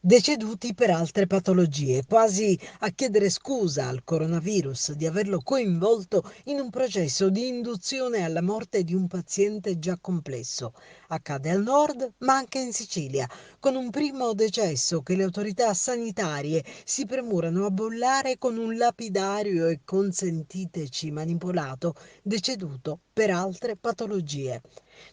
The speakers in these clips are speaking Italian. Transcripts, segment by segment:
deceduti per altre patologie, quasi a chiedere scusa al coronavirus di averlo coinvolto in un processo di induzione alla morte di un paziente già complesso. Accade al nord, ma anche in Sicilia, con un primo decesso che le autorità sanitarie si premurano a bollare con un lapidario e consentiteci manipolato deceduto per altre patologie.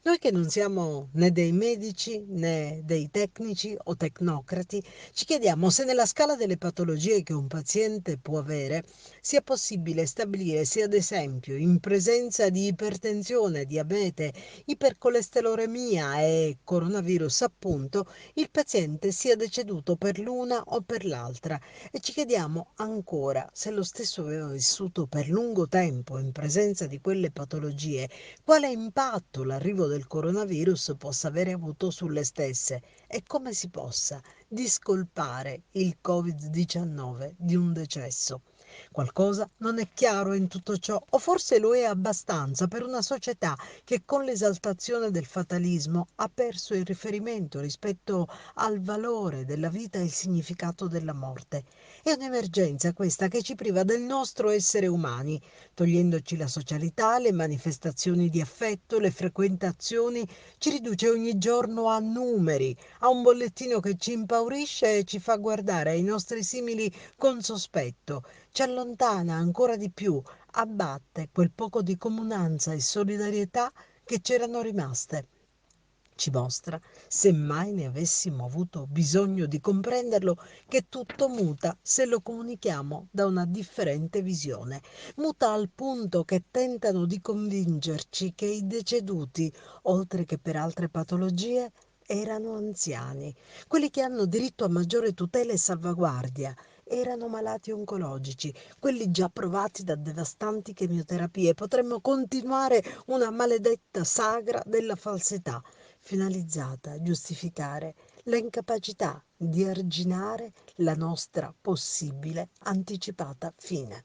Noi che non siamo né dei medici né dei tecnici o tecnocrati, ci chiediamo se nella scala delle patologie che un paziente può avere sia possibile stabilire se ad esempio in presenza di ipertensione, diabete, ipercolesterolemia e coronavirus appunto, il paziente sia deceduto per l'una o per l'altra e ci chiediamo ancora se lo stesso aveva vissuto per lungo tempo in presenza di quelle patologie, quale impatto l'arrivo del coronavirus possa avere avuto sulle stesse e come si possa discolpare il Covid-19 di un decesso. Qualcosa non è chiaro in tutto ciò, o forse lo è abbastanza per una società che con l'esaltazione del fatalismo ha perso il riferimento rispetto al valore della vita e il significato della morte. È un'emergenza questa che ci priva del nostro essere umani, togliendoci la socialità, le manifestazioni di affetto, le frequentazioni, ci riduce ogni giorno a numeri, a un bollettino che ci impaurisce e ci fa guardare ai nostri simili con sospetto, ci allontana ancora di più, abbatte quel poco di comunanza e solidarietà che c'erano rimaste. Ci mostra, se mai ne avessimo avuto bisogno di comprenderlo, che tutto muta se lo comunichiamo da una differente visione. Muta al punto che tentano di convincerci che i deceduti, oltre che per altre patologie, erano anziani, quelli che hanno diritto a maggiore tutela e salvaguardia. Erano malati oncologici, quelli già provati da devastanti chemioterapie. Potremmo continuare una maledetta sagra della falsità finalizzata a giustificare la incapacità di arginare la nostra possibile anticipata fine.